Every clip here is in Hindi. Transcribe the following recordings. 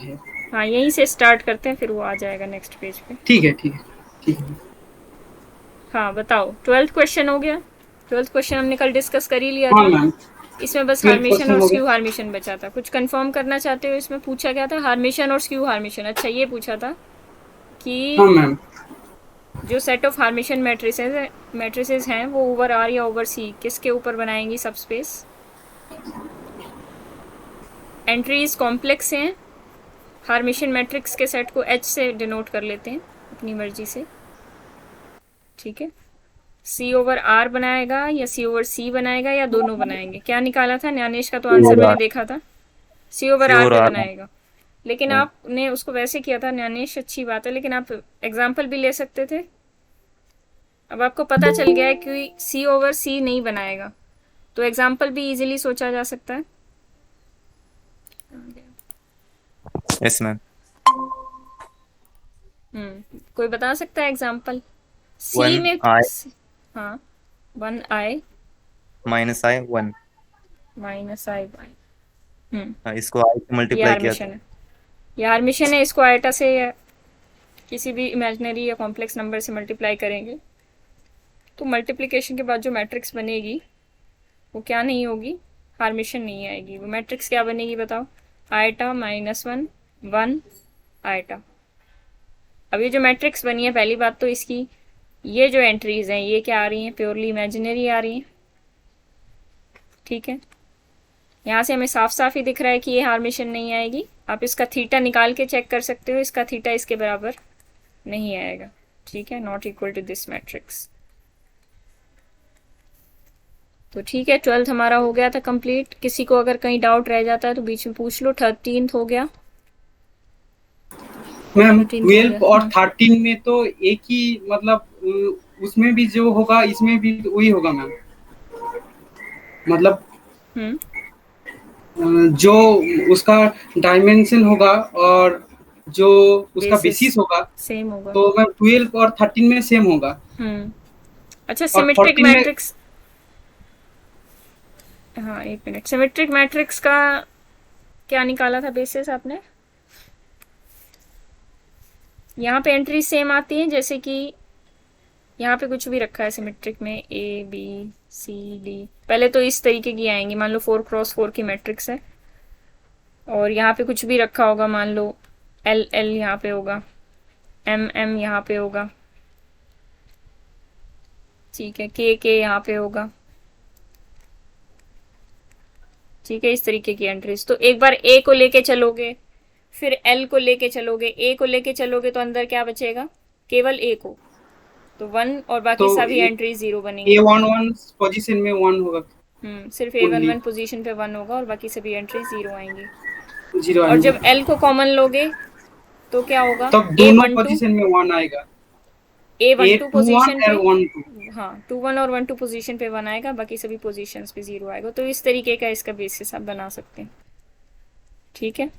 है। हाँ, यहीं से स्टार्ट करते हैं, फिर वो आ जाएगा नेक्स्ट पेज पे। ठीक है, ठीक है, ठीक है। हाँ, बताओ, 12th क्वेश्चन हो गया। 12th क्वेश्चन हमने कल डिस्कस कर ही लिया हाँ था। मैम, इसमें बस 12 हार्मेशन क्वेश्चन और हो गया। स्क्यू हार्मेशन बचा था। कुछ कंफर्म करना चाहते हो? इसमें पूछा गया था हार्मेशन और स्क्यू हार्मेशन। अच्छा, ये पूछा था कि हाँ मैम। जो सेट ऑफ हार्मेशन मैट्रिसेस हैं वो ओवर आर या ओवर सी किसके ऊपर बनाएंगी सबस्पेस? एंट्रीज कॉम्प्लेक्स हैं। हार्मेशन मैट्रिक्स के सेट को एच से डिनोट कर लेते हैं अपनी मर्जी से। ठीक है। सी ओवर आर बनाएगा या सी ओवर सी बनाएगा या दोनों बनाएंगे? क्या निकाला था न्यानेश का? तो आंसर मैंने श्योर देखा था, सी ओवर आर श्योर पे आ रहा बनाएगा। लेकिन हूँ। आपने उसको वैसे किया था न्यानेश, अच्छी बात है, लेकिन आप एग्जाम्पल भी ले सकते थे। अब आपको पता चल गया है कि सी ओवर सी नहीं बनाएगा, तो एग्जाम्पल भी इजीली सोचा जा सकता है। Yes ma'am. कोई बता सकता है एग्जाम्पल? सी वन में आई हाँ, 1i -i 1। Minus I Y. हम्म इसको आई से ये मल्टीप्लाई किया हार्मिशन था। है। ये हार्मिशन है, इसको आयटा से या किसी भी इमेजिनरी या कॉम्प्लेक्स नंबर से मल्टीप्लाई करेंगे तो मल्टीप्लिकेशन के बाद जो मैट्रिक्स बनेगी वो क्या नहीं होगी? हार्मिशन नहीं आएगी। वो मैट्रिक्स क्या बनेगी बताओ? Eta -1 1 eta. अब ये जो मैट्रिक्स बनी है, पहली बात तो इसकी ये जो एंट्रीज हैं ये क्या आ रही हैं? प्योरली इमेजिनरी आ रही हैं। ठीक है, यहाँ से हमें साफ साफ ही दिख रहा है कि ये हार्मिशन नहीं आएगी। आप इसका थीटा निकाल के चेक कर सकते हो, इसका थीटा इसके बराबर नहीं आएगा। ठीक है, not equal to this matrix. तो ठीक है, 12th हमारा हो गया था कंप्लीट। किसी को अगर कहीं डाउट रह जाता है तो बीच में पूछ लो। 13th हो गया। मैम 13th हो गया। 12 और 13 में तो एक ही मतलब उसमें भी जो होगा इसमें भी वही होगा मैम। मतलब हम्म जो उसका डायमेंशन होगा और जो उसका बेसिस बेसिस होगा, सेम होगा। तो मैम 12 और 13 में सेम होगा। हम्म अच्छा, और सिमेट्रिक 14 में मैट्रिक्स। हाँ, एक मिनट, सिमेट्रिक मैट्रिक्स का क्या निकाला था बेसिस आपने? यहाँ पे एंट्री सेम आती है, जैसे कि यहाँ पे कुछ भी रखा है सिमेट्रिक में, ए बी सी डी, पहले तो इस तरीके की आएंगी। मान लो 4x4 की मैट्रिक्स है और यहाँ पे कुछ भी रखा होगा, मान लो एल एल यहाँ पे होगा, एम एम यहाँ पे होगा, ठीक है, के यहाँ पे होगा। ठीक है, इस तरीके की एंट्रीज। तो एक बार ए को लेके चलोगे, फिर एल को लेके चलोगे, ए को लेके चलोगे, तो अंदर क्या बचेगा? केवल ए को, तो 1, और तो बाकी सभी एंट्रीज 0 बनेंगी। A11 पोजीशन में 1 होगा सिर्फ ए वन ओनली, वन पोजिशन पे 1 होगा और बाकी सभी एंट्री 0 आएंगी। 0 और आएंगे। जब एल को कॉमन लोगे तो क्या होगा? तब ए दोनों वन टू पोजीशन में 1 आएगा। ए वन टू A21 पोजिशन पे, और 12। हाँ, 2 1 और 1 2 पोजिशन पे 1 आएगा, बाकी सभी पोजिशन पे 0 आएगा। तो इस तरीके का इसका बेसिस आप बना सकते हैं। ठीक है।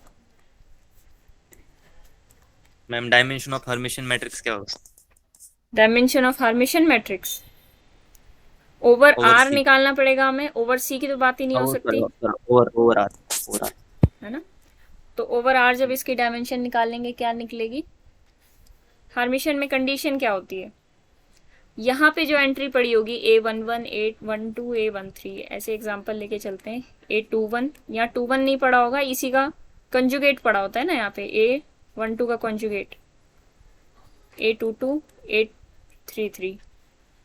Ma'am dimension of Hermitian matrix क्या होगा? Dimension of Hermitian matrix over over R C. निकालना पड़ेगा हमें। ओवर सी की तो बात ही नहीं हो सकती, over over R. Over R. है ना? तो ओवर आर जब इसकी डायमेंशन निकालेंगे क्या निकलेगी? हार्मिशन में कंडीशन क्या होती है? यहाँ पे जो एंट्री पड़ी होगी A11 A12 A13, ऐसे एग्जांपल लेके चलते हैं। A21, यहाँ 21 नहीं पड़ा होगा, इसी का कंजुगेट पड़ा होता है ना यहाँ पे, A12 का कंजुगेट, A22 A33।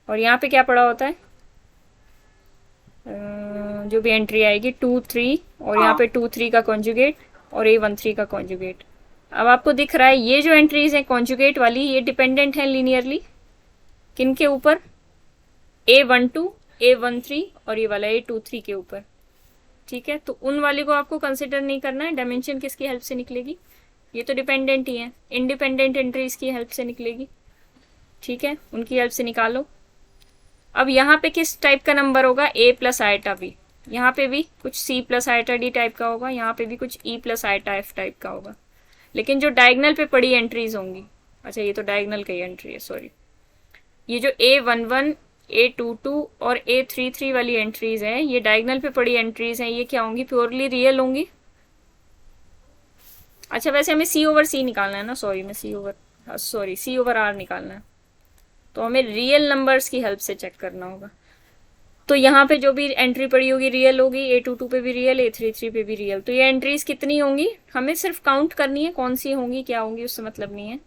और यहाँ पे क्या पड़ा होता है? जो भी एंट्री आएगी 2 3, और यहाँ हाँ, पे 2 3 का कॉन्जुगेट और A13 का कॉन्जुगेट। अब आपको दिख रहा है ये जो एंट्रीज है कॉन्जुगेट वाली, ये डिपेंडेंट है लीनियरली किन के ऊपर? A12 A13 और ये वाला A23 के ऊपर। ठीक है, तो उन वाले को आपको कंसिडर नहीं करना है। डायमेंशन किसकी हेल्प से निकलेगी? ये तो डिपेंडेंट ही है, इंडिपेंडेंट एंट्रीज की हेल्प से निकलेगी। ठीक है, उनकी हेल्प से निकालो। अब यहाँ पे किस टाइप का नंबर होगा? A plus iota B. यहाँ पे भी कुछ C plus iota D type का होगा, यहाँ पे भी कुछ E plus iota F type का होगा। लेकिन जो डायगनल पे पड़ी एंट्रीज होंगी, अच्छा ये तो डायगनल की एंट्री है, सॉरी, ये जो A11 A22 और A33 वाली एंट्रीज हैं, ये डायगनल पे पड़ी एंट्रीज हैं, ये क्या होंगी? प्योरली रियल होंगी। अच्छा वैसे हमें सी ओवर सी निकालना है ना, सी ओवर आर निकालना है, तो हमें रियल नंबर्स की हेल्प से चेक करना होगा। तो यहाँ पे जो भी एंट्री पड़ी होगी रियल होगी, A22 पे भी रियल, A33 पे भी रियल। तो ये एंट्रीज कितनी होंगी, हमें सिर्फ काउंट करनी है, कौन सी होंगी क्या होंगी उससे मतलब नहीं है।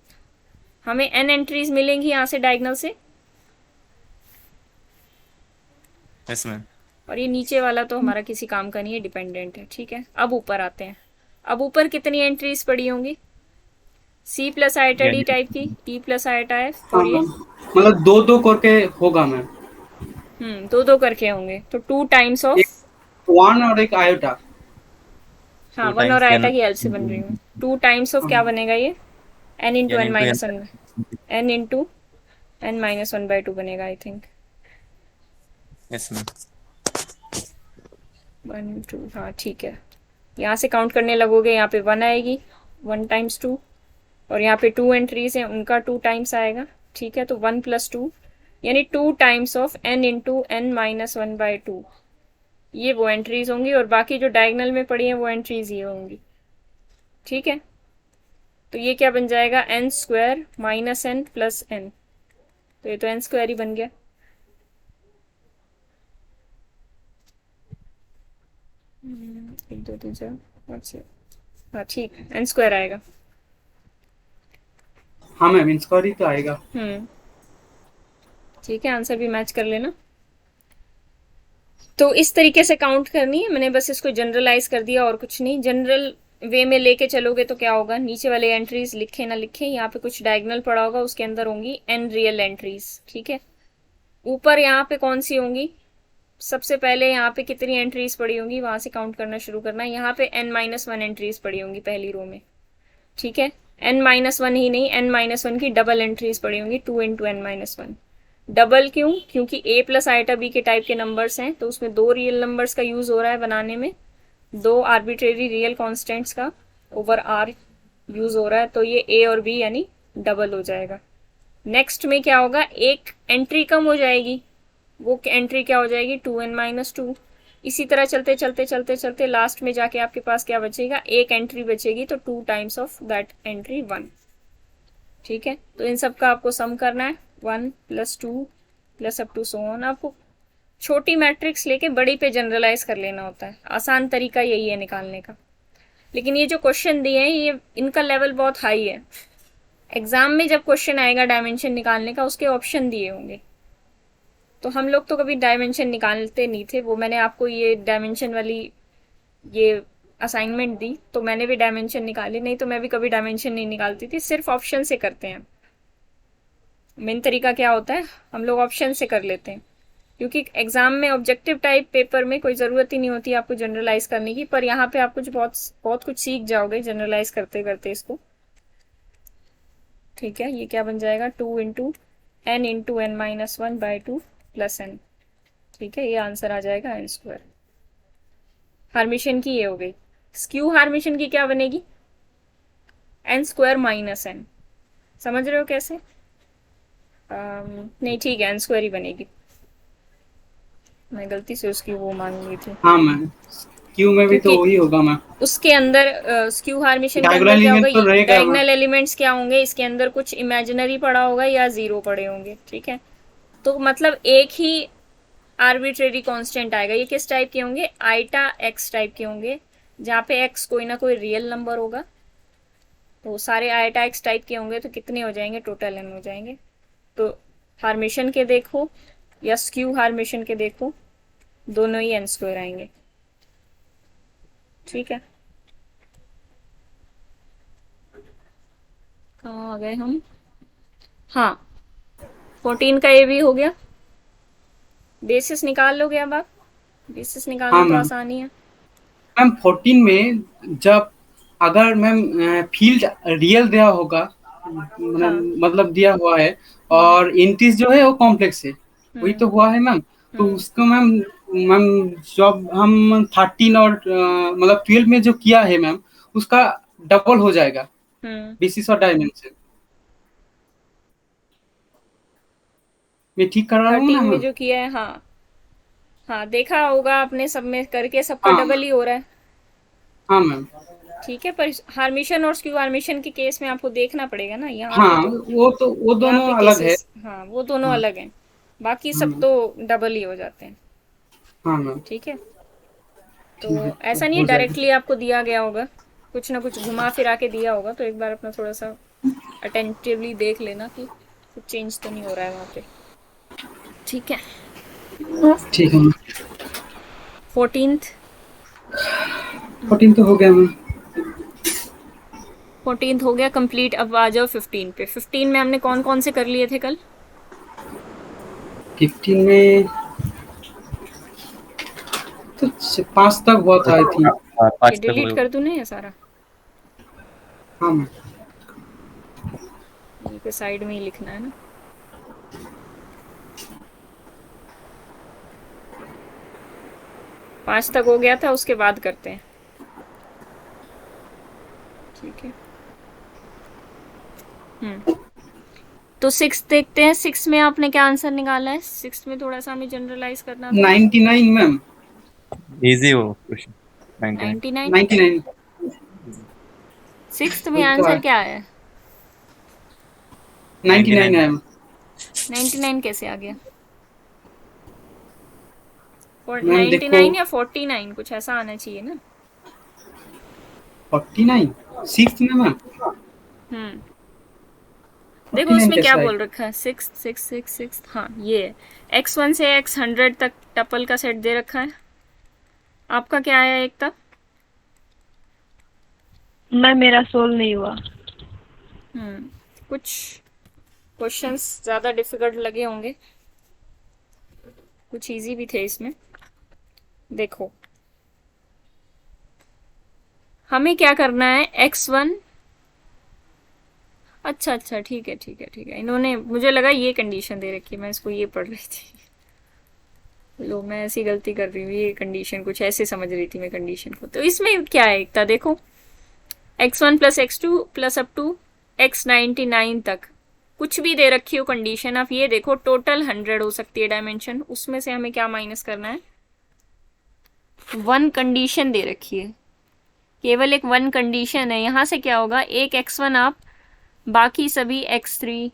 हमें n एंट्रीज मिलेंगी यहाँ से डायगनल से, यस मैम। और ये नीचे वाला तो हमारा किसी काम का नहीं है, डिपेंडेंट है। ठीक है, अब ऊपर आते हैं। अब ऊपर कितनी एंट्रीज पड़ी होंगी, C प्लस आईटा डी टाइप की, E प्लस आईटा F, हाँ और ये मैम, मतलब दो दो करके होगा मैम। दो दो करके होंगे, तो 2 टाइम्स ऑफ, एक वन और एक आयोटा। हाँ टू 1 और टाइम्स आईटा एन। की हेल्प से बन रही हूँ। 2 टाइम्स ऑफ क्या बनेगा ये, n into N N into N. Minus one, n into n minus 1/2 बनेगा आई थिंक। Yes ma'am. 1 2, हाँ ठीक है। यहाँ से काउंट करने लगोगे, यहाँ पे 1 आएगी, 1 टाइम्स 2, और यहाँ पे 2 एंट्रीज हैं उनका 2 टाइम्स आएगा। ठीक है, तो 1 प्लस 2 यानी 2 times of n into n minus 1/2, ये वो एंट्रीज होंगी, और बाकी जो डायगनल में पड़ी हैं वो एंट्रीज ये होंगी। ठीक है, तो ये क्या बन जाएगा, n square minus n plus n, तो ये तो n स्क्वायर ही बन गया। एक दो तीन चार पाँच छः, हाँ ठीक, n स्क्वायर आएगा। हाँ मैम, इंस्क्वायरी तो आएगा। ठीक है, आंसर भी मैच कर लेना। तो इस तरीके से काउंट करनी है, मैंने बस इसको जनरलाइज कर दिया और कुछ नहीं। जनरल वे में लेके चलोगे तो क्या होगा, नीचे वाले एंट्रीज लिखे ना लिखे, यहाँ पे कुछ डायगोनल पड़ा होगा, उसके अंदर होंगी n रियल एंट्रीज। ठीक है, ऊपर यहाँ पे कौन सी होंगी, सबसे पहले यहाँ पे कितनी एंट्रीज पड़ी होंगी वहां से काउंट करना शुरू करना है। यहाँ पे n-1 एंट्रीज पड़ी होंगी पहली रो में। ठीक है, n-1 ही नहीं, n-1 की डबल एंट्रीज पड़ी होंगी, 2 इंटू n-1। डबल क्यों, क्योंकि a प्लस आइटा b के टाइप के नंबर्स हैं, तो उसमें 2 रियल नंबर्स का यूज हो रहा है बनाने में, 2 आर्बिट्रेरी रियल कॉन्स्टेंट्स का ओवर r यूज हो रहा है, तो ये a और b यानी डबल हो जाएगा। नेक्स्ट में क्या होगा, एक एंट्री कम हो जाएगी, वो एंट्री क्या हो जाएगी, 2n-2। इसी तरह चलते चलते चलते चलते लास्ट में जाके आपके पास क्या बचेगा, एक एंट्री बचेगी, तो 2 टाइम्स ऑफ दैट एंट्री 1। ठीक है, तो इन सब का आपको सम करना है, 1 plus 2 plus up to so on. आपको छोटी मैट्रिक्स लेके बड़ी पे जनरलाइज कर लेना होता है, आसान तरीका यही है निकालने का। लेकिन ये जो क्वेश्चन दिए हैं ये इनका लेवल बहुत हाई है, एग्जाम में जब क्वेश्चन आएगा डायमेंशन निकालने का उसके ऑप्शन दिए होंगे, तो हम लोग तो कभी डायमेंशन निकालते नहीं थे। वो मैंने आपको ये डायमेंशन वाली ये असाइनमेंट दी तो मैंने भी डायमेंशन निकाली, नहीं तो मैं भी कभी डायमेंशन नहीं निकालती थी, सिर्फ ऑप्शन से करते हैं। मेन तरीका क्या होता है, हम लोग ऑप्शन से कर लेते हैं, क्योंकि एग्जाम में ऑब्जेक्टिव टाइप पेपर में कोई ज़रूरत ही नहीं होती आपको जनरलाइज करने की, पर यहाँ पे आप कुछ बहुत बहुत कुछ सीख जाओगे जनरलाइज करते करते इसको। ठीक है, ये क्या बन जाएगा, 2 into n into n-1/2 plus n। ठीक है, ये आंसर आ जाएगा n स्क्वायर। हार्मिशन की ये हो गई। स्क्यू हार्मिशन की क्या बनेगी, n स्क्वायर माइनस n। समझ रहे हो कैसे, नहीं ठीक है, n स्क्वायर ही बनेगी, मैं गलती से उसकी वो मान ली थी। हाँ मैम, क्यू में भी तो क्योंकि वही होगा मैम। उसके अंदर स्क्यू हार्मिशन के अंदर डायगोनल क्या होगा, एलिमेंट तो रहेगा मैम। डायगोनल एलिमेंट्स क्या होंगे, इसके अंदर कुछ इमेजिनरी पड़ा होगा या 0 पड़े होंगे। ठीक है, तो मतलब एक ही आर्बिट्रेरी कांस्टेंट आएगा। ये किस टाइप के होंगे, आइटा एक्स टाइप के होंगे, जहाँ पे एक्स कोई ना कोई रियल नंबर होगा, तो सारे आइटा एक्स टाइप के होंगे, तो कितने हो जाएंगे, टोटल एन हो जाएंगे। तो हार्मिशन के देखो या स्क्यू हार्मिशन के देखो, दोनों ही एन स्क्वायर आएंगे। ठीक है, कहाँ आ गए हम, हाँ 14 का ये भी हो गया। बेसिस निकाल लोगे अब आप, बेसिस निकालना हाँ तो मैम। आसानी है। मैम 14 में जब अगर मैम फील्ड रियल दिया होगा, हाँ, मतलब दिया हुआ है, और एंट्रीज जो है वो कॉम्प्लेक्स है, वही तो हुआ है मैम। तो उसको मैम मैम जब हम 13 और मतलब 12 में जो किया है मैम, उसका डबल हो जाएगा बेसिस और डायमेंशन। मैं ठीक कर रहा हूँ ना 13 में मैम? जो किया है, हाँ हाँ देखा होगा आपने, सब में करके सबका हाँ डबल ही हो रहा है। हाँ मैम। ठीक है, पर हार्मिशन और स्क्यू हार्मिशन के केस में आपको देखना पड़ेगा ना, यहाँ पे हाँ, तो वो यहाँ दोनों पे अलग है। केसेस, हाँ वो दोनों हाँ अलग हैं, बाकी हाँ सब मैम। तो डबल ही हो जाते हैं। हाँ मैम। ठीक है, तो ठीक है, तो ऐसा नहीं है हो जाएगा। डायरेक्टली आपको दिया गया होगा, कुछ ना कुछ घुमा फिरा के दिया होगा, तो एक बार अपना थोड़ा सा अटेंटिवली देख लेना कि कुछ चेंज तो नहीं हो रहा है वहाँ पे। ठीक है, ठीक है मैम। 14th। 14 तो हो गया मैम। 14th हो गया कंप्लीट। अब आ जाओ 15 पे। 15 में हमने कौन कौन से कर लिए थे कल? 15 में तो 5 तक हुआ था आई थिंक। ये 5 तक डिलीट हो कर दूं ना ये सारा? हाँ मैम। यहीं पे साइड में ही लिखना है ना। पांच तक हो गया था, उसके बाद करते हैं। ठीक है। तो 6 देखते हैं, 6 में आपने क्या आंसर निकाला है? 6 में थोड़ा सा हमें जनरलाइज करना था। 99 मैम। इजी हो क्वेश्चन। 99। 99। 99 सिक्स में वही तो आंसर है। क्या है? 99 है। 99 कैसे आ गया? मैम देखो 99 या 49 कुछ ऐसा आना चाहिए ना। 49 6 में मैम। हम्म देखो 49 उसमें क्या कैसे आई? बोल रखा है, 6 6 6 6, हाँ ये है। x1 से x100 तक टपल का सेट दे रखा है। आपका क्या आया एक तक? मैं मेरा सोल्व नहीं हुआ। कुछ क्वेश्चंस ज्यादा डिफिकल्ट लगे होंगे, कुछ इजी भी थे इसमें। देखो हमें क्या करना है, x1। अच्छा अच्छा, ठीक है ठीक है ठीक है, इन्होंने मुझे लगा ये कंडीशन दे रखी है, मैं इसको ये पढ़ रही थी। लो मैं ऐसी गलती कर रही हूँ, ये कंडीशन कुछ ऐसे समझ रही थी मैं कंडीशन को। तो इसमें क्या है, एकता देखो x1 plus x2 plus up to x99 तक कुछ भी दे रखी हो कंडीशन, आप ये देखो टोटल 100 हो सकती है डायमेंशन, उसमें से हमें क्या माइनस करना है? वन कंडीशन दे रखी है, केवल एक वन कंडीशन है। यहां से क्या होगा, एक x1 आप बाकी सभी x3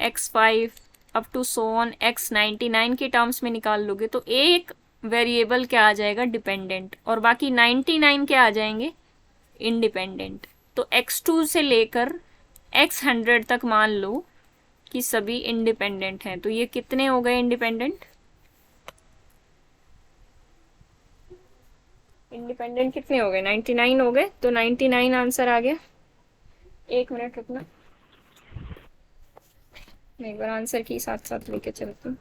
x5 up to so on x99 के टर्म्स में निकाल लोगे तो एक वेरिएबल क्या आ जाएगा, डिपेंडेंट, और बाकी 99 क्या आ जाएंगे, इंडिपेंडेंट। तो x2 से लेकर x100 तक मान लो कि सभी इंडिपेंडेंट हैं, तो ये कितने हो गए इंडिपेंडेंट? इंडिपेंडेंट कितने हो गए, 99 हो गए, तो 99 आंसर आ गया। एक मिनट रुकना, मैं एक बार आंसर की साथ साथ लेके चलती हूँ।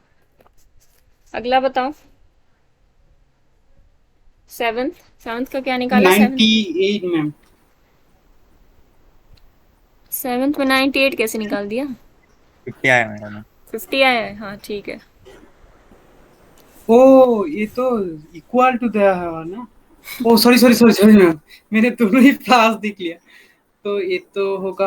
अगला बताओ, सेवंथ का क्या निकाला? 98 मैम। सेवंथ में 98 कैसे निकाल दिया? 50 आया मैडम। 50 आया है, हाँ ठीक है। ओ ये तो इक्वल टू द ना। Oh sorry sorry sorry sorry ma'am, मैंने दोनों ही प्लस देख लिया। तो ये तो होगा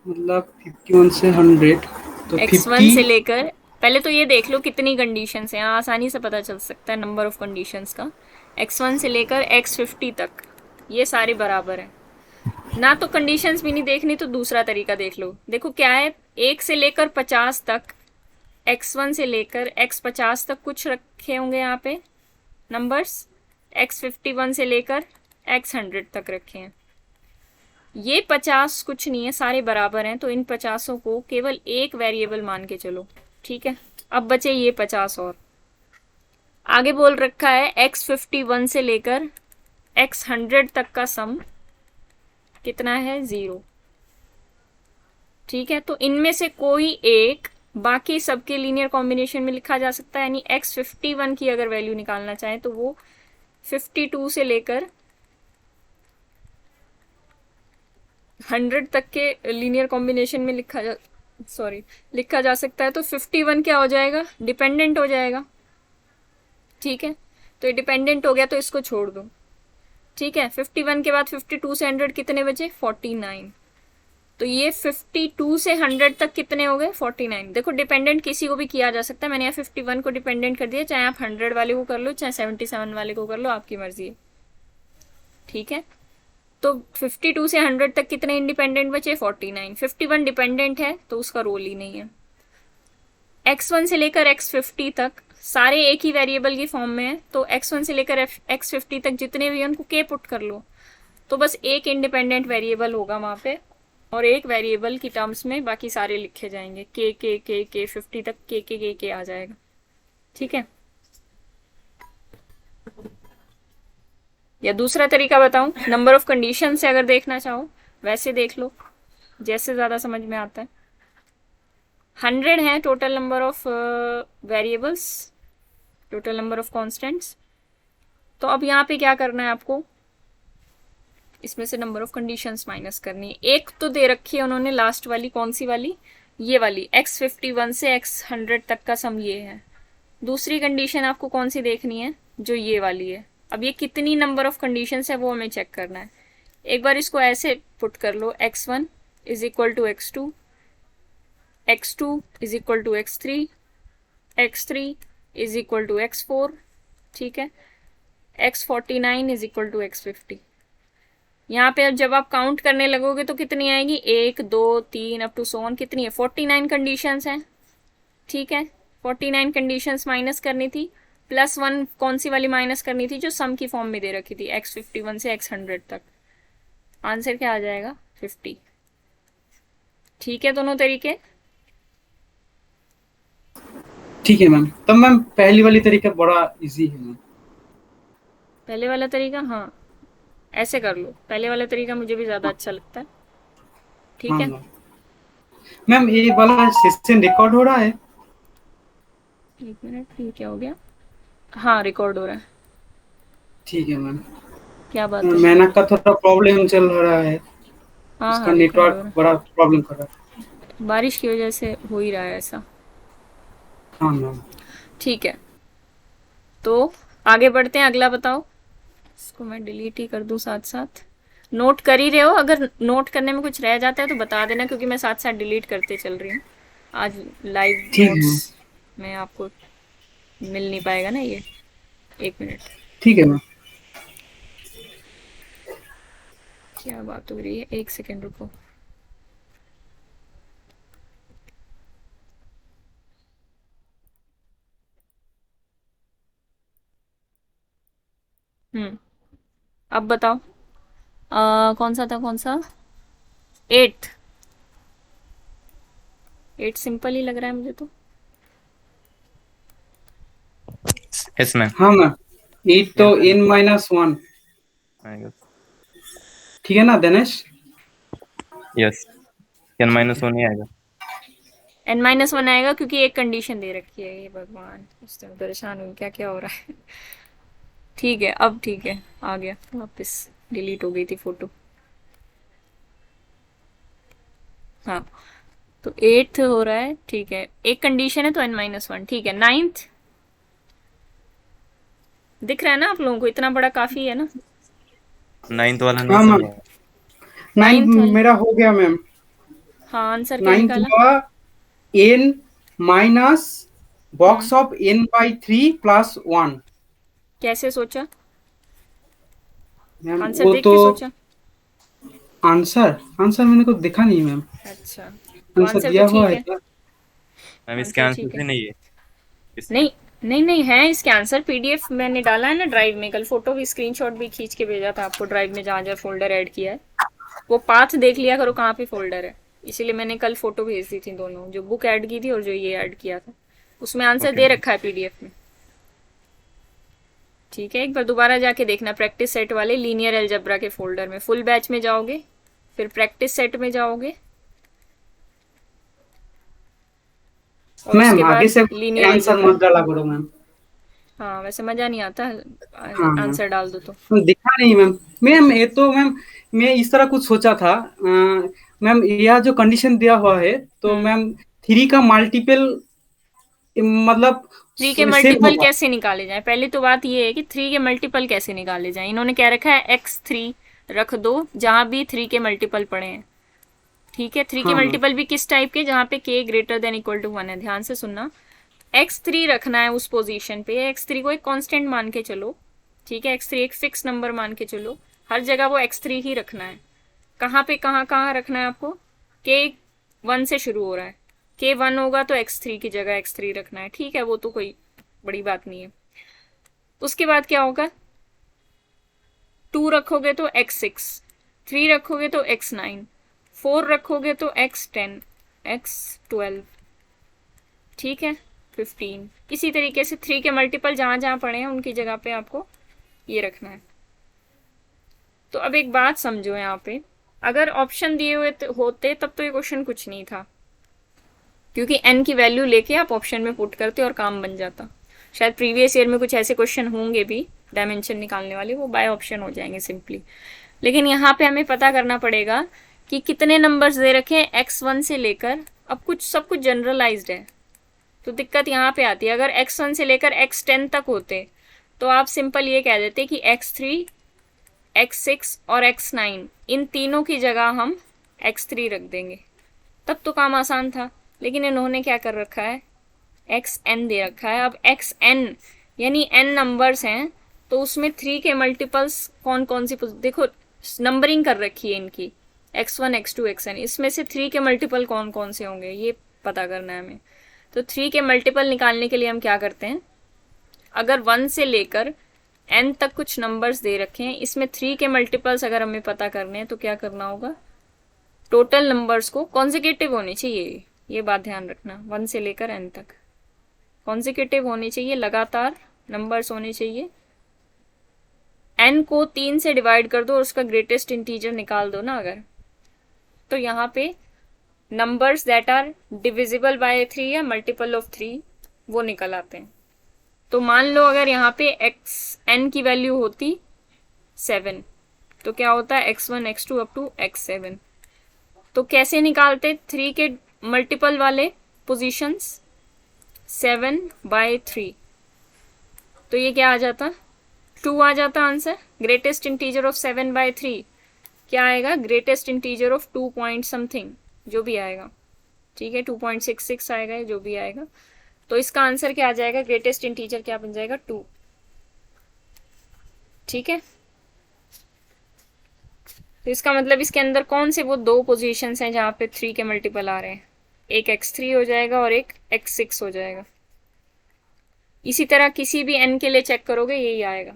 मतलब 51 से 100 तो x1 से 50। लेकर, पहले तो ये देख लो कितनी कंडीशंस हैं, आसानी से पता चल सकता है नंबर ऑफ कंडीशंस का। x1 से लेकर x50 तक ये सारे बराबर हैं ना, तो कंडीशंस भी नहीं देखनी तो दूसरा तरीका देख लो। देखो क्या है, 1 से लेकर 50 तक, x1 से लेकर x50 तक कुछ रखे होंगे यहाँ पे नंबर्स, x51 से लेकर x100 तक रखे हैं। ये 50 कुछ नहीं है, सारे बराबर हैं, तो इन 50 को केवल एक वेरिएबल मान के चलो। ठीक है, अब बचे ये 50 और आगे बोल रखा है x51 से लेकर x100 तक का सम कितना है, 0। ठीक है, तो इनमें से कोई एक बाकी सबके लीनियर कॉम्बिनेशन में लिखा जा सकता है, यानी x51 की अगर वैल्यू निकालना चाहें तो वो 52 से लेकर 100 तक के लीनियर कॉम्बिनेशन में लिखा जा सकता है। तो 51 क्या हो जाएगा, डिपेंडेंट हो जाएगा। ठीक है, तो ये डिपेंडेंट हो गया तो इसको छोड़ दो। ठीक है, 51 के बाद 52 से 100 कितने बचे, 49। तो ये 52 से 100 तक कितने हो गए, 49। देखो डिपेंडेंट किसी को भी किया जा सकता है, मैंने यहाँ 51 को डिपेंडेंट कर दिया, चाहे आप 100 वाले को कर लो, चाहे 77 वाले को कर लो, आपकी मर्जी है। ठीक है, तो 52 से 100 तक कितने इंडिपेंडेंट बचे? 49। 51 डिपेंडेंट है तो उसका रोल ही नहीं है। x1 से लेकर x50 तक सारे एक ही वेरिएबल की फॉर्म में है, तो x1 से लेकर x50 तक जितने भी हैं उनको k पुट कर लो, तो बस एक इंडिपेंडेंट वेरिएबल होगा वहां पे, और एक वेरिएबल की टर्म्स में बाकी सारे लिखे जाएंगे, k 50 तक k आ जाएगा। ठीक है, या दूसरा तरीका बताऊं, नंबर ऑफ कंडीशन से अगर देखना चाहो वैसे देख लो, जैसे ज्यादा समझ में आता है। 100 है total number of variables, total number of constants. तो अब यहाँ पे क्या करना है आपको, इसमें से नंबर ऑफ कंडीशंस माइनस करनी है। एक तो दे रखी है उन्होंने लास्ट वाली, कौन सी वाली, ये वाली, x51 से x100 तक का सम ये है। दूसरी कंडीशन आपको कौन सी देखनी है, जो ये वाली है। अब ये कितनी नंबर ऑफ कंडीशंस है वो हमें चेक करना है। एक बार इसको ऐसे पुट कर लो, x1 is equal to x2, x2 is equal to x3, x3 is equal to x4, ठीक है, x49 is equal to x50। यहाँ पे अब जब आप काउंट करने लगोगे तो कितनी आएगी, 1 2 3 अप टू सो ऑन, कितनी है, 49 कंडीशंस हैं। ठीक है, 49 कंडीशंस माइनस करनी थी, +1 कौन सी वाली माइनस करनी थी, जो सम की फॉर्म में दे रखी थी, x51 से x100 तक। आंसर क्या आ जाएगा, 50। ठीक है, दोनों तरीके। ठीक है मैम, तब मैम पहली वाली तरीका बड़ा इजी है मैम। पहले वाला तरीका, हाँ ऐसे कर लो, पहले वाला तरीका मुझे भी ज्यादा अच्छा लगता है। ठीक हाँ है, मैम। मैम ये वाला सेशन रिकॉर्ड हो रहा है? 1 मिनट, ये क्या हो गया, हाँ रिकॉर्ड हो रहा है। ठीक है मैम। क्या बात है, मैना का थोड़ा प्रॉब्लम चल रहा है, हाँ उसका हाँ रिकॉर्ड हो नेटवर्क रहा बड़ा प्रॉब्लम कर रहा है। है, बारिश की वजह से हो ही रहा है ऐसा। हाँ मैम। ठीक है, तो आगे बढ़ते हैं, अगला बताओ। इसको मैं डिलीट ही कर दूं, साथ साथ नोट कर ही रहे हो, अगर नोट करने में कुछ रह जाता है तो बता देना, क्योंकि मैं साथ साथ डिलीट करते चल रही हूँ। आज लाइव ठीक है नोट्स में आपको मिल नहीं पाएगा ना ये। 1 मिनट, ठीक है मैम। क्या बात हो रही है, 1 सेकेंड रुको। अब बताओ, कौन सा था, कौन सा, 8। 8 सिंपल ही लग रहा है मुझे तो। Yes ma'am. हाँ मैम, 8 तो n-1, ठीक है ना दिनेश? यस, n-1 ही आएगा। n-1 आएगा क्योंकि एक कंडीशन दे रखी है। ये भगवान, इस टाइम परेशान हूँ, क्या क्या हो रहा है। ठीक है, अब ठीक है, आ गया वापस, डिलीट हो गई थी फोटो। हाँ, तो 8 हो रहा है, ठीक है, एक कंडीशन है तो n-1, ठीक है। 9th दिख रहा है ना आप लोगों को, इतना बड़ा काफी है ना। 9th वाला हाँ नहीं मैम, समझा। 9 9th वाला, मेरा हो गया मैम। हाँ आंसर क्या 9 निकाला। हुआ n minus box of n/3 + 1। कैसे सोचा, मैम आंसर वो देख तो के सोचा। आंसर मैंने को दिखा नहीं मैम, अच्छा, तो आंसर आंसर तो दिया हुआ ठीक है है, क्या? मैम इसके आंसर आंसर ठीक है। से नहीं है इसके। नहीं नहीं नहीं है इसके आंसर, पीडीएफ मैंने डाला है ना ड्राइव में, कल फोटो भी, स्क्रीनशॉट भी खींच के भेजा था आपको ड्राइव में, जहाँ जहाँ फोल्डर ऐड किया है वो पाथ देख लिया करो कहाँ पे फोल्डर है। इसीलिए मैंने कल फोटो भेज दी थी, दोनों, जो बुक ऐड की थी और जो ये ऐड किया था, उसमें आंसर दे रखा है पीडीएफ में। ठीक है, एक बार दोबारा जाके देखना, प्रैक्टिस सेट वाले लीनियर अलजेब्रा के फोल्डर में, फुल बैच में जाओगे, फिर प्रैक्टिस सेट में जाओगे, और मैम उसके आगे बाद से लीनियर आंसर अलजेब्रा। मत डाला करो मैम। हाँ वैसे मजा नहीं आता हाँ मैम, आंसर डाल दो तो। दिखा नहीं मैम। मैम ये तो मैम मैं इस तरह कुछ सोचा था, मैम यह जो कंडीशन दिया हुआ है तो मैम 3 का मल्टीपल मतलब 3 के सेम मल्टीपल होगा। कैसे निकाले जाए, पहले तो बात ये है कि 3 के मल्टीपल कैसे निकाले जाए। इन्होंने क्या रखा है, x3 रख दो जहां भी 3 के मल्टीपल पड़े हैं। ठीक है, 3 के हाँ मैम, मल्टीपल भी किस टाइप के, जहां पे k greater than equal to 1 है। ध्यान से सुनना, x3 रखना है उस पोजीशन पे, x3 को एक कांस्टेंट मान के चलो। ठीक है, x3 एक फिक्स नंबर मान के चलो। हर जगह वो x3 ही रखना है। कहाँ पे कहाँ रखना है आपको? k1 से शुरू हो रहा है, k1 होगा तो x3 की जगह x3 रखना है। ठीक है, वो तो कोई बड़ी बात नहीं है। उसके बाद क्या होगा? 2 रखोगे तो x6, 3 रखोगे तो x9, 4 रखोगे तो x10, x12, ठीक है, 15। इसी तरीके से 3 के मल्टीपल जहां जहां पड़े हैं उनकी जगह पे आपको ये रखना है। तो अब एक बात समझो, यहाँ पे अगर ऑप्शन दिए हुए होते तब तो ये क्वेश्चन कुछ नहीं था, क्योंकि n की वैल्यू लेके आप ऑप्शन में पुट करते और काम बन जाता। शायद प्रीवियस ईयर में कुछ ऐसे क्वेश्चन होंगे भी डायमेंशन निकालने वाले, वो बाय ऑप्शन हो जाएंगे सिंपली। लेकिन यहाँ पे हमें पता करना पड़ेगा कि कितने नंबर्स दे रखे हैं x1 से लेकर। अब कुछ सब कुछ जनरलाइज्ड है, तो दिक्कत यहाँ पे आती है। अगर x1 से लेकर x10 तक होते तो आप सिंपल ये कह देते कि x3, x6 और x9 इन तीनों की जगह हम x3 रख देंगे, तब तो काम आसान था। लेकिन इन्होंने क्या कर रखा है? xn दे रखा है। अब xn यानी n नंबर्स हैं, तो उसमें 3 के मल्टीपल्स कौन कौन सी, देखो नंबरिंग कर रखी है इनकी, x1 x2 xn, इसमें से 3 के मल्टीपल कौन कौन से होंगे ये पता करना है हमें। तो 3 के मल्टीपल निकालने के लिए हम क्या करते हैं? अगर 1 से लेकर n तक कुछ नंबर्स दे रखे हैं, इसमें 3 के मल्टीपल्स अगर हमें पता करने हैं तो क्या करना होगा? टोटल नंबर्स को कॉन्जिक्यूटिव होने चाहिए, ये बात ध्यान रखना। 1 से लेकर n तक कॉन्जिक्यूटिव होने चाहिए, लगातार नंबर्स होने चाहिए। n को 3 से डिवाइड कर दो और उसका ग्रेटेस्ट इंटीजर निकाल दो ना अगर, तो यहाँ पे numbers that are divisible by 3 या मल्टीपल ऑफ 3 वो निकल आते हैं। तो मान लो अगर यहाँ पे n की वैल्यू होती 7, तो क्या होता है? x1 x2 up to x7। तो कैसे निकालते 3 के मल्टीपल वाले पोजीशंस? 7/3, तो ये क्या आ जाता? 2 आ जाता आंसर। ग्रेटेस्ट इंटीजर ऑफ 7/3 क्या आएगा? Greatest integer of 2 point something, जो भी आएगा, ठीक है, 2.66 आएगा, जो भी आएगा। तो इसका आंसर क्या आ जाएगा? ग्रेटेस्ट इंटीजर क्या बन जाएगा? 2, ठीक है। तो इसका मतलब इसके अंदर कौन से वो 2 पोजीशंस हैं जहां पे 3 के मल्टीपल आ रहे हैं? एक x3 हो जाएगा और एक x6 हो जाएगा। इसी तरह किसी भी n के लिए चेक करोगे यही आएगा,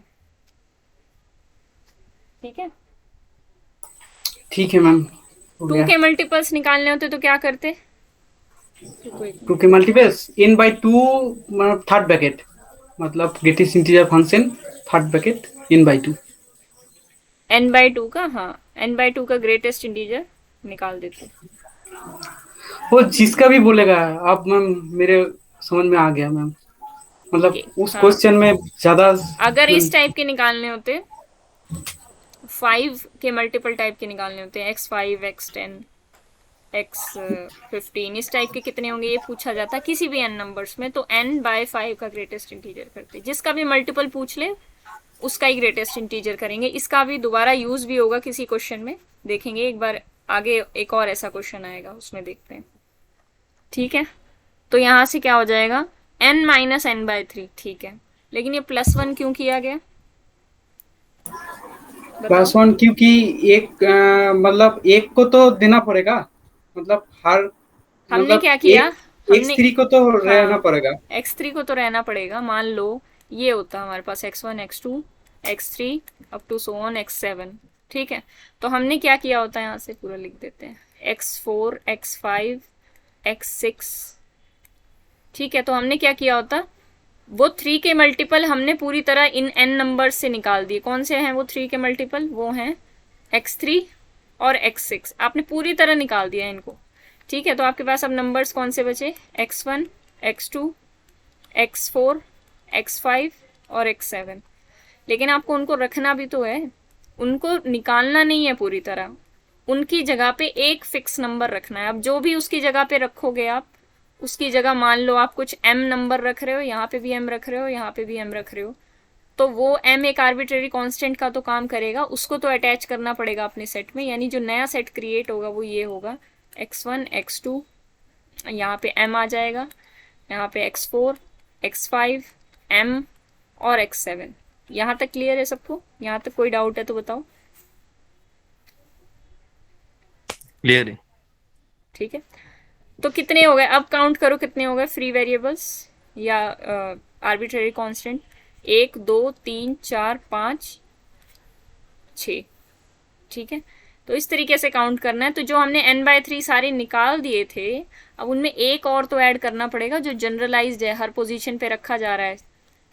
ठीक है। ठीक है मैम, हो 2 गया। के मल्टीपल्स निकालने होते तो क्या करते? 2 के मल्टीपल्स n/2 मतलब थर्ड ब्रैकेट, मतलब greatest integer function third bracket n/2। n/2 का, हाँ, n/2 का ग्रेटेस्ट इंटीजर निकाल देते। वो जिसका भी बोलेगा अब मैम, मेरे समझ में आ गया मैम, मतलब उस हाँ। क्वेश्चन में ज्यादा अगर इस टाइप के निकालने होते, 5 के मल्टीपल टाइप के निकालने होते हैं, x5 x10 x15, इस टाइप के कितने होंगे ये पूछा जाता किसी भी n नंबर्स में, तो n/5 का ग्रेटेस्ट इंटीजर करते। जिसका भी मल्टीपल पूछ ले उसका ही ग्रेटेस्ट इंटीजर करेंगे। इसका भी दोबारा यूज भी होगा किसी क्वेश्चन में, देखेंगे एक बार आगे, एक और ऐसा क्वेश्चन आएगा उसमें देखते हैं, ठीक है। तो यहां से क्या हो जाएगा? n - n/3, ठीक है। लेकिन ये +1 क्यों किया गया? +1 क्योंकि एक मतलब एक को तो देना पड़ेगा, मतलब हर हमने मतलब क्या किया? हमने x3 को तो रहना पड़ेगा। x3 को तो रहना पड़ेगा। मान लो ये होता हमारे पास x1 x2 x3 up to so on x7, ठीक है। तो हमने क्या किया होता है, यहाँ से पूरा लिख देते हैं, x4 x5 x6, ठीक है। तो हमने क्या किया होता, वो 3 के मल्टीपल हमने पूरी तरह इन n नंबर्स से निकाल दिए। कौन से हैं वो 3 के मल्टीपल? वो हैं x3 और x6, आपने पूरी तरह निकाल दिया इनको, ठीक है। तो आपके पास अब नंबर्स कौन से बचे? x1 x2 x4 x5 और x7। लेकिन आपको उनको रखना भी तो है, उनको निकालना नहीं है पूरी तरह, उनकी जगह पे एक फिक्स नंबर रखना है। अब जो भी उसकी जगह पे रखोगे आप, उसकी जगह मान लो आप कुछ m नंबर रख रहे हो, यहाँ पे भी m रख रहे हो, यहाँ पे भी m रख रहे हो, तो वो m एक आर्बिट्रेरी कांस्टेंट का तो काम करेगा, उसको तो अटैच करना पड़ेगा अपने सेट में। यानी जो नया सेट क्रिएट होगा वो ये होगा, x1 x2, यहाँ पे m आ जाएगा, यहाँ पे x4 x5 m और x7। यहाँ तक क्लियर है सबको? यहाँ तक कोई डाउट है तो बताओ। क्लियर है। ठीक है, तो कितने हो गए, अब काउंट करो कितने हो गए फ्री वेरिएबल्स या आर्बिट्रेरी कांस्टेंट। 1 2 3 4 5 6। ठीक है, तो इस तरीके से काउंट करना है। तो जो हमने n/3 सारे निकाल दिए थे, अब उनमें एक और तो ऐड करना पड़ेगा जो जनरलाइज्ड है, हर पोजीशन पे रखा जा रहा है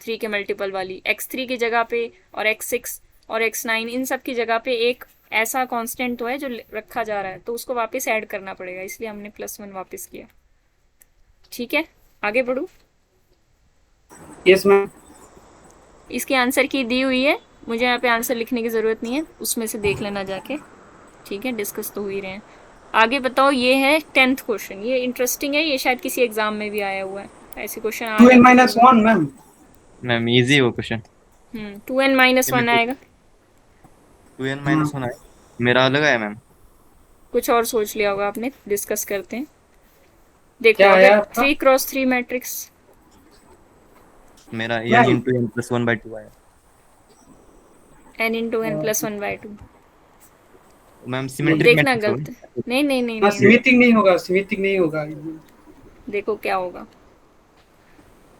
3 के मल्टीपल वाली, x3 की जगह पे और x6 और x9 इन सब की जगह पे एक ऐसा कांस्टेंट तो है जो रखा जा रहा है, तो उसको वापस ऐड करना पड़ेगा, इसलिए हमने +1 वापस किया। ठीक है, आगे बढ़ू। Yes ma'am. इसकी आंसर की दी हुई है, मुझे यहाँ पे आंसर लिखने की ज़रूरत नहीं है, उसमें से देख लेना जाके। ठीक है, डिस्कस तो हो ही रहे हैं। आगे बताओ, ये है 10th क्वेश्चन, ये इंटरेस्टिंग है, ये शायद किसी एग्जाम में भी आया हुआ है, ऐसे क्वेश्चन आ 2n जाते minus हैं। 1 मैम। मैम इजी है वो क्वेश्चन। 2n-1 आएगा। 2n-1 है, मेरा अलग है मैम। कुछ और सोच लिया होगा आपने, डिस्कस करते हैं। देखो क्या अगर आया आपका? 3x3 मैट्रिक्स, मेरा n ma'am into n plus 1/2 आया। n into n plus 1/2। Ma'am symmetric देखना मैट्रिक्स गलत है। होगा। नहीं नहीं नहीं हाँ, नहीं, सिमेट्रिक नहीं होगा, सिमेट्रिक नहीं होगा। देखो क्या होगा।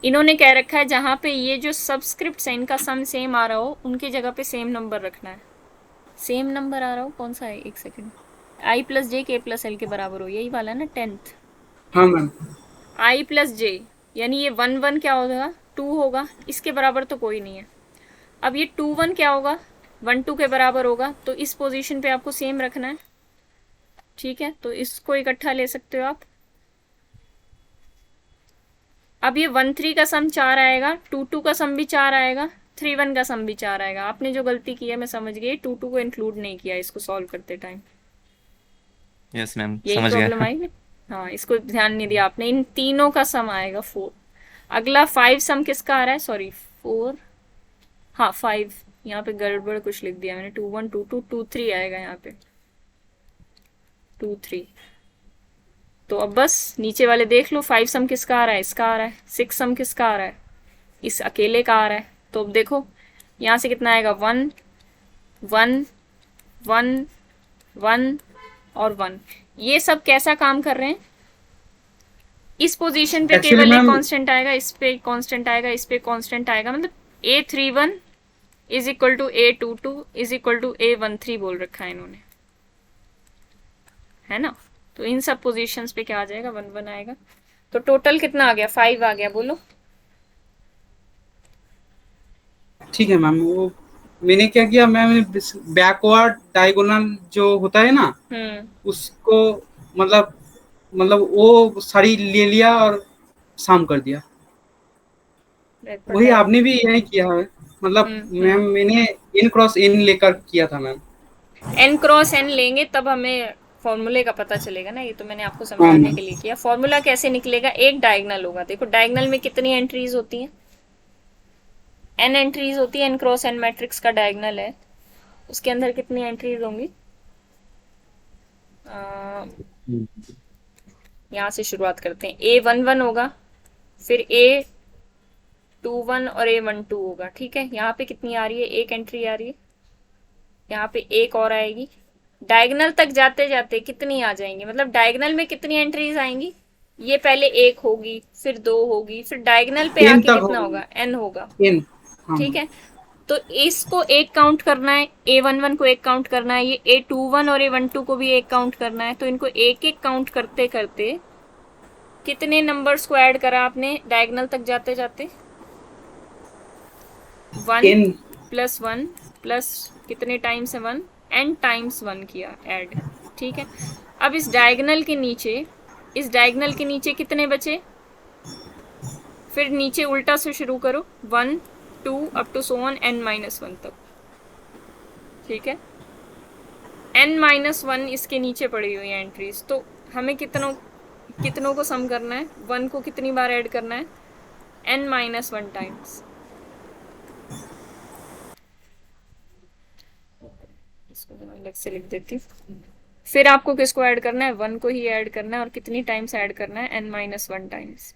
इन्होंने कह रखा है जहां पे ये जो सबस्क्रिप्ट है इनका सम सेम आ रहा हो, उनकी जगह पे सेम नंबर रखना है। सेम नंबर आ रहा हो, कौन सा है, एक सेकंड। i+j k+l के बराबर हो, यही वाला ना 10th। हाँ मैम। i+j यानी ये 1 क्या होगा, 2 होगा, इसके बराबर तो कोई नहीं है। अब ये 2 क्या होगा, 1 के बराबर होगा, तो इस पोजीशन पे आपको सेम रखना है। ठीक है, तो इसको इकट्ठा ले सकते हो आप। अब ये 1 3 का सम 4 आएगा, 2 का सम भी 4 आएगा, 3 का सम भी 4 आएगा। आपने जो गलती की है मैं समझ गई, 2 को इंक्लूड नहीं किया इसको सॉल्व करते टाइम, यस मैम यही समझ प्रॉब्लम गया। आई ना। हाँ, इसको ध्यान नहीं दिया आपने, इन तीनों का सम आएगा 4। अगला 5 सम किसका आ रहा है, सॉरी 4, हाँ 5, यहाँ पे गड़बड़ कुछ लिख दिया मैंने, 2 1 2 2 2 3 आएगा यहाँ पे, 2 3। तो अब बस नीचे वाले देख लो, 5 सम किसका आ रहा है, इसका आ रहा है। 6 सम किसका आ रहा है, इस अकेले का आ रहा है। तो अब देखो यहाँ से कितना आएगा, 1 1 1 1 और 1। ये सब कैसा काम कर रहे हैं, इस पोजीशन पे एक्चुअली केवल एक मैम कांस्टेंट आएगा, इस पे कांस्टेंट आएगा, इस पे कांस्टेंट आएगा, मतलब A31 is equal to A22 is equal to A13 बोल रखा है इन्होंने, है ना। तो इन सब पोजीशंस पे क्या आ जाएगा, 1 1 आएगा। तो टोटल कितना आ गया, 5 आ गया, बोलो। ठीक है मैम। वो मैंने क्या किया मैम, बैकवर्ड डायगोनल जो होता है ना, उसको मतलब वो सारी ले लिया और शाम कर दिया। वही आपने भी यही किया है, मतलब मैम मैंने n×n लेकर किया था मैम। n×n लेंगे तब हमें फॉर्मूले का पता चलेगा ना, ये तो मैंने आपको समझाने के लिए किया। फॉर्मूला कैसे निकलेगा, एक डायगोनल होगा। देखो डायगोनल में कितनी एंट्रीज होती हैं, n एंट्रीज होती है, n×n मैट्रिक्स का डायगोनल है, उसके अंदर कितनी एंट्रीज होंगी। यहाँ से शुरुआत करते हैं, A11 होगा, फिर A21 और A12 होगा। ठीक है, यहाँ पे कितनी आ रही है, एक एंट्री आ रही है, यहाँ पे एक और आएगी। डायगोनल तक जाते जाते कितनी आ जाएंगी, मतलब डायगोनल में कितनी एंट्रीज आएंगी, ये पहले 1 होगी, फिर 2 होगी, फिर डायगोनल पे आके कितना होगा, n होगा। ठीक है, तो इसको एक काउंट करना है, A11 को एक काउंट करना है, ये A21 और A12 को भी एक काउंट करना है। तो इनको एक एक काउंट करते करते कितने नंबर्स को ऐड करा आपने डायगोनल तक जाते जाते, 1 + 1 प्लस कितने टाइम्स है 1, n टाइम्स 1 किया ऐड। ठीक है, अब इस डायगोनल के नीचे कितने बचे, फिर नीचे उल्टा से शुरू करो, 1 2 up to so on n-1 तक। ठीक है, n-1 इसके नीचे पड़ी हुई है एंट्रीज, तो हमें कितनों को सम करना है, 1 को कितनी बार ऐड करना है, n-1 टाइम्स। इसको मैं अलग से लिख देती हूँ। फिर आपको किसको ऐड करना है, 1 को ही ऐड करना है, और कितनी टाइम्स ऐड करना है, n-1 टाइम्स।